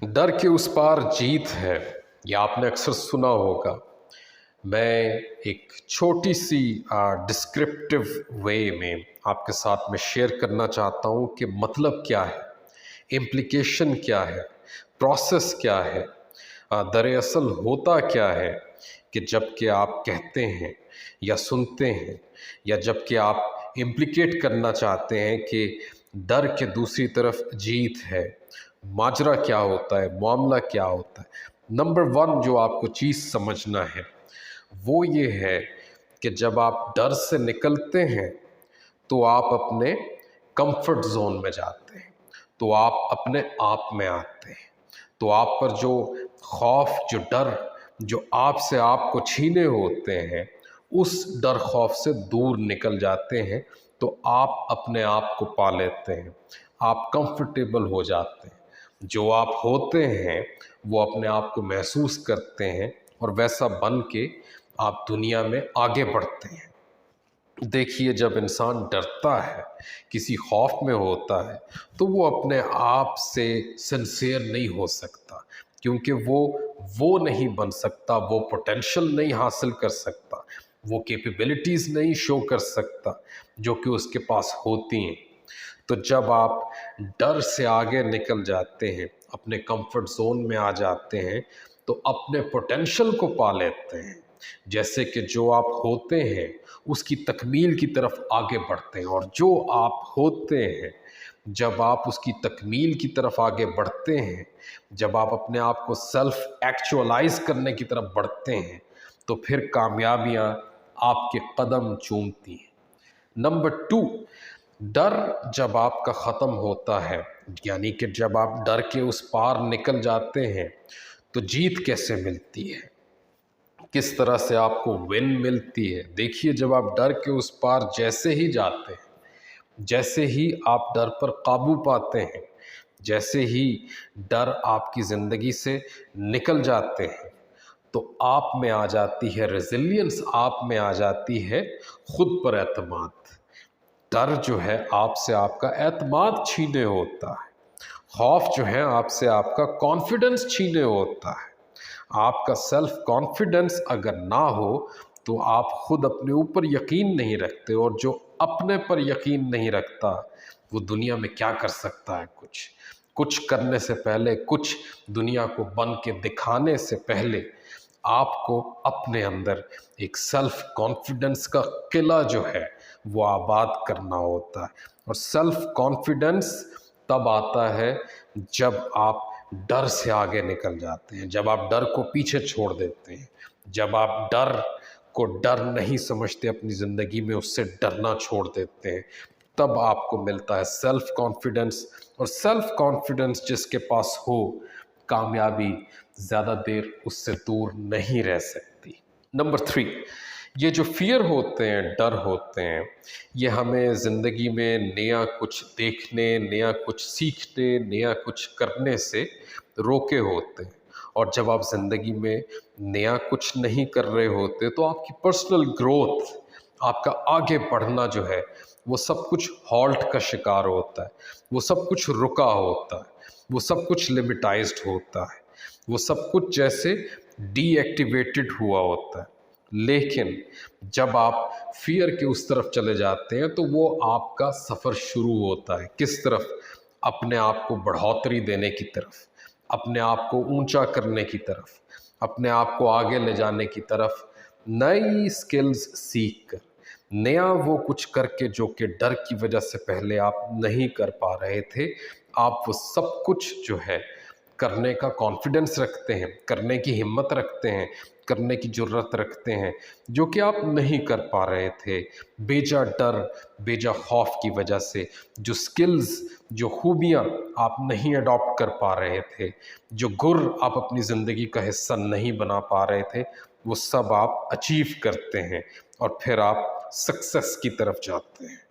डर के उस पार जीत है, यह आपने अक्सर सुना होगा। मैं एक छोटी सी डिस्क्रिप्टिव वे में आपके साथ में शेयर करना चाहता हूँ कि मतलब क्या है, इम्प्लिकेशन क्या है, प्रोसेस क्या है, दरअसल होता क्या है कि जब कि आप कहते हैं या सुनते हैं या जब कि आप इम्प्लिकेट करना चाहते हैं कि डर के दूसरी तरफ जीत है, माजरा क्या होता है, मामला क्या होता है। नंबर वन जो आपको चीज़ समझना है वो ये है कि जब आप डर से निकलते हैं तो आप अपने कंफर्ट जोन में जाते हैं, तो आप अपने आप में आते हैं, तो आप पर जो खौफ, जो डर, जो आपसे आपको छीने होते हैं, उस डर खौफ से दूर निकल जाते हैं, तो आप अपने आप को पा लेते हैं, आप कंफर्टेबल हो जाते हैं। जो आप होते हैं वो अपने आप को महसूस करते हैं और वैसा बन के आप दुनिया में आगे बढ़ते हैं। देखिए, जब इंसान डरता है, किसी खौफ में होता है, तो वो अपने आप से सिंसियर नहीं हो सकता, क्योंकि वो नहीं बन सकता, वो पोटेंशियल नहीं हासिल कर सकता, वो कैपेबिलिटीज़ नहीं शो कर सकता जो कि उसके पास होती हैं। तो जब आप डर से आगे निकल जाते हैं, अपने कंफर्ट जोन में आ जाते हैं, तो अपने पोटेंशियल को पा लेते हैं, जैसे कि जो आप होते हैं उसकी तकमील की तरफ आगे बढ़ते हैं। और जो आप होते हैं, जब आप उसकी तकमील की तरफ आगे बढ़ते हैं, जब आप अपने आप को सेल्फ एक्चुअलाइज करने की तरफ बढ़ते हैं, तो फिर कामयाबियाँ आपके कदम चूमती हैं। नंबर टू, डर जब आपका ख़त्म होता है, यानी कि जब आप डर के उस पार निकल जाते हैं, तो जीत कैसे मिलती है, किस तरह से आपको विन मिलती है। देखिए, जब आप डर के उस पार जैसे ही जाते हैं, जैसे ही आप डर पर काबू पाते हैं, जैसे ही डर आपकी ज़िंदगी से निकल जाते हैं, तो आप में आ जाती है रेजिलियंस, आप में आ जाती है खुद पर एतमाद। डर जो है आपसे आपका एतमाद छीने होता है, खौफ जो है आपसे आपका कॉन्फिडेंस छीने होता है। आपका सेल्फ कॉन्फिडेंस अगर ना हो तो आप खुद अपने ऊपर यकीन नहीं रखते, और जो अपने पर यकीन नहीं रखता वो दुनिया में क्या कर सकता है। कुछ करने से पहले, कुछ दुनिया को बन के दिखाने से पहले आपको अपने अंदर एक सेल्फ कॉन्फिडेंस का किला जो है वो आबाद करना होता है। और सेल्फ कॉन्फिडेंस तब आता है जब आप डर से आगे निकल जाते हैं, जब आप डर को पीछे छोड़ देते हैं, जब आप डर को डर नहीं समझते, अपनी ज़िंदगी में उससे डरना छोड़ देते हैं, तब आपको मिलता है सेल्फ कॉन्फिडेंस। और सेल्फ कॉन्फिडेंस जिसके पास हो, कामयाबी ज़्यादा देर उससे दूर नहीं रह सकती। नंबर थ्री, ये जो फियर होते हैं, डर होते हैं, ये हमें ज़िंदगी में नया कुछ देखने, नया कुछ सीखने, नया कुछ करने से रोके होते हैं। और जब आप ज़िंदगी में नया कुछ नहीं कर रहे होते, तो आपकी पर्सनल ग्रोथ, आपका आगे बढ़ना जो है, वो सब कुछ हॉल्ट का शिकार होता है, वो सब कुछ रुका होता है, वो सब कुछ लिमिटाइज्ड होता है, वो सब कुछ जैसे डीएक्टिवेटेड हुआ होता है। लेकिन जब आप फियर के उस तरफ चले जाते हैं, तो वो आपका सफ़र शुरू होता है। किस तरफ? अपने आप को बढ़ोतरी देने की तरफ, अपने आप को ऊंचा करने की तरफ, अपने आप को आगे ले जाने की तरफ, नई स्किल्स सीख कर, नया वो कुछ करके जो कि डर की वजह से पहले आप नहीं कर पा रहे थे, आप वो सब कुछ जो है करने का कॉन्फिडेंस रखते हैं, करने की हिम्मत रखते हैं, करने की ज़रूरत रखते हैं, जो कि आप नहीं कर पा रहे थे बेजा डर, बेजा खौफ की वजह से। जो स्किल्स, जो खूबियाँ आप नहीं अडॉप्ट कर पा रहे थे, जो गुर आप अपनी ज़िंदगी का हिस्सा नहीं बना पा रहे थे, वो सब आप अचीव करते हैं और फिर आप सक्सेस की तरफ जाते हैं।